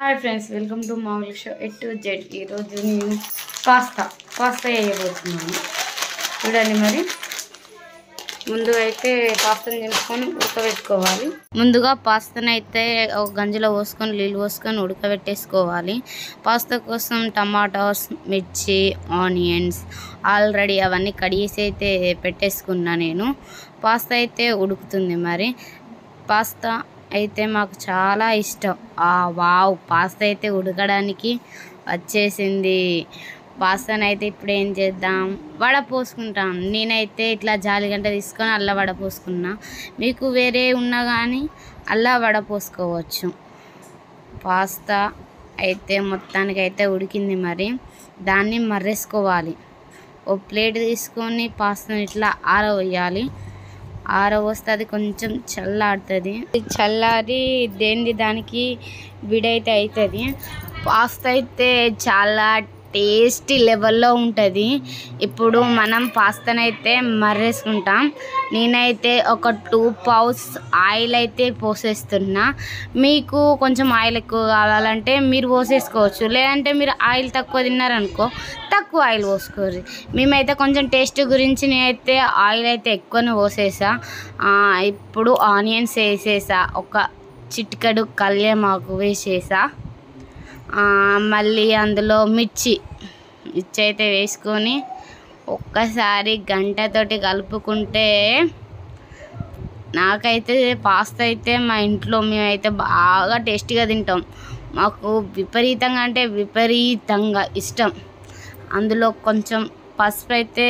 Hi friends, welcome to Mouli show A to Z. ఈరోజు నేను pasta వేయబోతున్నాను. చూడండి, మరి ముందుగా అయితే పాస్తాను చేసుకొని ఉడకబెట్టుకోవాలి. ముందుగా పాస్తాను అయితే ఒక గంజిలో పోసుకొని నీళ్ళు పోసుకొని ఉడకబెట్టేసుకోవాలి. పాస్తా కోసం టమాటాస్, మిర్చి, ఆనియన్స్ ఆల్రెడీ అవన్నీ కడిగేసి అయితే పెట్టేసుకున్నా నేను. పాస్తా అయితే ఉడుకుతుంది. మరి పాస్తా అయితే మాకు చాలా ఇష్టం. వావ్, పాస్తా అయితే ఉడకడానికి వచ్చేసింది. పాస్తాను అయితే ఇప్పుడు ఏం చేద్దాం, వడ పోసుకుంటాం. నేనైతే ఇట్లా జాలిగంట తీసుకొని అల్ల వడ పోసుకున్నా. మీకు వేరే ఉన్నా కానీ అల్ల వడ పోసుకోవచ్చు. పాస్తా అయితే మొత్తానికి అయితే ఉడికింది. మరి దాన్ని మర్రేసుకోవాలి. ఓ ప్లేట్ తీసుకొని పాస్తాను ఇట్లా ఆరవేయాలి. ఆరవస్తే అది కొంచెం చల్లారుతుంది. చల్లారి దేనిది దానికి విడైతే అవుతుంది. పాస్తా అయితే చాలా టేస్టీ లెవెల్లో ఉంటుంది. ఇప్పుడు మనం పాస్తాను అయితే మర్రేసుకుంటాం. నేనైతే ఒక 2 pounds ఆయిల్ అయితే పోసేస్తున్నా. మీకు కొంచెం ఆయిల్ ఎక్కువ కావాలంటే మీరు పోసేసుకోవచ్చు. లేదంటే మీరు ఆయిల్ తక్కువ తిన్నారనుకో తక్కువ ఆయిల్ పోసుకోరు. మేమైతే కొంచెం టేస్ట్ గురించి నేనైతే ఆయిల్ అయితే ఎక్కువనే పోసేసా. ఇప్పుడు ఆనియన్స్ వేసేసా, ఒక చిటికెడు కల్యామాకు వేసేసా. మళ్ళీ అందులో మిర్చి అయితే వేసుకొని ఒక్కసారి గంటతోటి కలుపుకుంటే నాకైతే పాస్తా అయితే మా ఇంట్లో మేమైతే బాగా టేస్టీగా తింటాం. మాకు విపరీతంగా అంటే విపరీతంగా ఇష్టం. అందులో కొంచెం పసుపు అయితే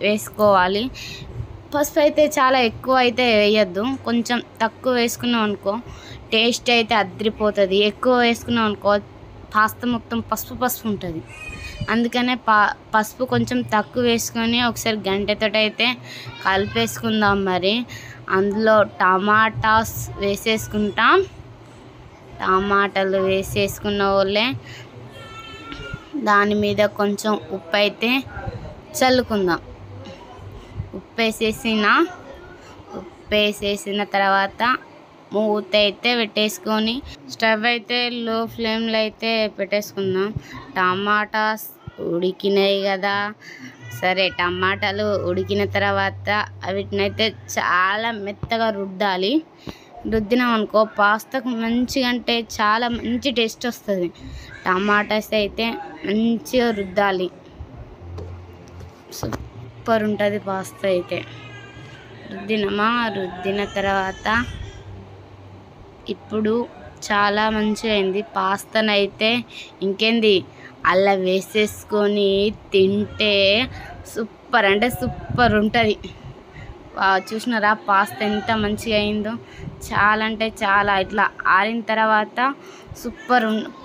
వేసుకోవాలి. పసుపు అయితే చాలా ఎక్కువ అయితే వేయద్దు, కొంచెం తక్కువ వేసుకున్నాం అనుకో టేస్ట్ అయితే అదిరిపోతుంది. ఎక్కువ వేసుకున్నాం అనుకో పాస్తా మొత్తం పసుపు ఉంటుంది. అందుకనే పసుపు కొంచెం తక్కువ వేసుకొని ఒకసారి గంటతో అయితే కలిపేసుకుందాం. మరి అందులో టమాటాస్ వేసేసుకుంటాం. టమాటాలు వేసేసుకున్న వాళ్ళే దాని మీద కొంచెం ఉప్పు అయితే చల్లుకుందాం. ఉప్పు వేసేసిన తర్వాత మూత అయితే పెట్టేసుకొని స్టవ్ అయితే లో ఫ్లేమ్లో అయితే పెట్టేసుకుందాం. టమాటాస్ ఉడికినాయి కదా. సరే, టమాటాలు ఉడికిన తర్వాత వీటినైతే చాలా మెత్తగా రుద్దాలి. రుద్దినాం అనుకో పాస్తాకు మంచిగా అంటే చాలా మంచి టేస్ట్ వస్తుంది. టమాటాస్ అయితే మంచిగా రుద్దాలి. సూపర్ ఉంటుంది పాస్తా అయితే. రుద్దిన తర్వాత ఇప్పుడు చాలా మంచిగా అయింది. పాస్తాను అయితే ఇంకేంది అలా వేసేసుకొని తింటే సూపర్ అంటే సూపర్ ఉంటుంది. చూసినారా పాస్తా ఎంత మంచిగా అయిందో. చాలా అంటే చాలా ఇట్లా ఆరిన తర్వాత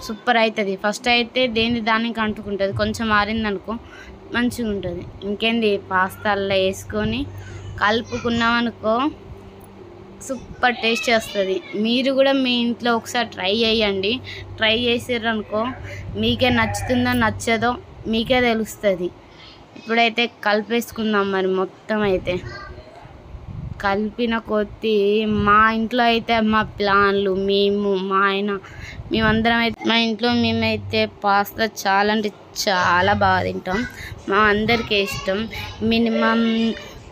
సూపర్ అవుతుంది. ఫస్ట్ అయితే దానికి అంటుకుంటుంది, కొంచెం ఆరిందనుకో మంచిగా ఉంటుంది. ఇంకేంది పాస్తా అలా వేసుకొని కలుపుకున్నామనుకో సూపర్ టేస్ట్ వస్తుంది. మీరు కూడా మీ ఇంట్లో ఒకసారి ట్రై చేయండి. ట్రై చేసారనుకో మీకే నచ్చుతుందో నచ్చదో మీకే తెలుస్తుంది. ఇప్పుడైతే కలిపేసుకుందాం. మరి మొత్తం అయితే కలిపిన కొద్దీ మా ఇంట్లో అయితే మా ప్లాన్లు మా ఆయన మేమందరం అయితే మా ఇంట్లో మేమైతే పాస్తా చాలా అంటే చాలా బాగా తింటాం. మా అందరికీ ఇష్టం. మినిమం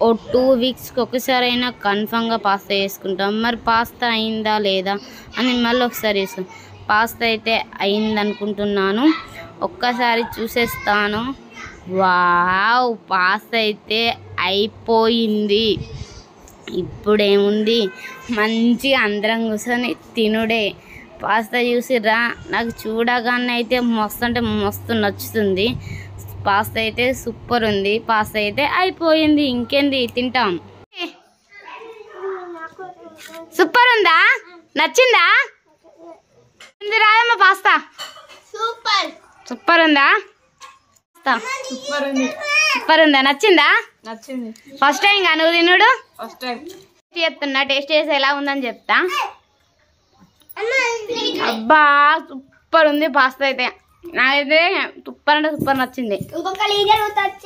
2 weeksకి ఒకసారి అయినా కన్ఫామ్గా పాస్తా వేసుకుంటాం. మరి పాస్తా అయిందా లేదా అని మళ్ళీ ఒకసారి వేసుకుంటాం. పాస్తా అయితే అయింది అనుకుంటున్నాను, ఒక్కసారి చూసేస్తాను. వావ్, పాస్తా అయితే అయిపోయింది. ఇప్పుడేముంది, మంచిగా అందరం కూర్చొని తినుడే. పాస్తా చూసిర్రా, నాకు చూడగానే అయితే మస్తు అంటే మస్తు నచ్చుతుంది. పాస్తా అయితే సూపర్ ఉంది. పాస్తా అయితే అయిపోయింది. ఇంకేంది, తింటాం. సూపర్ ఉందా? నచ్చిందా? రాదమ్మా పాస్తా సూపర్ ఉందా? సూపర్ ఉందా? నచ్చిందా? నచ్చింది. ఫస్ట్ టైం నువ్వు తినుడు? ఫస్ట్ టైం చెప్తున్నా, టేస్ట్ చేసి ఎలా ఉందని చెప్తా. అబ్బా, సూపర్ ఉంది పాస్తా అయితే. నాకైతే సూపర్ అంటే సూపర్ నచ్చింది.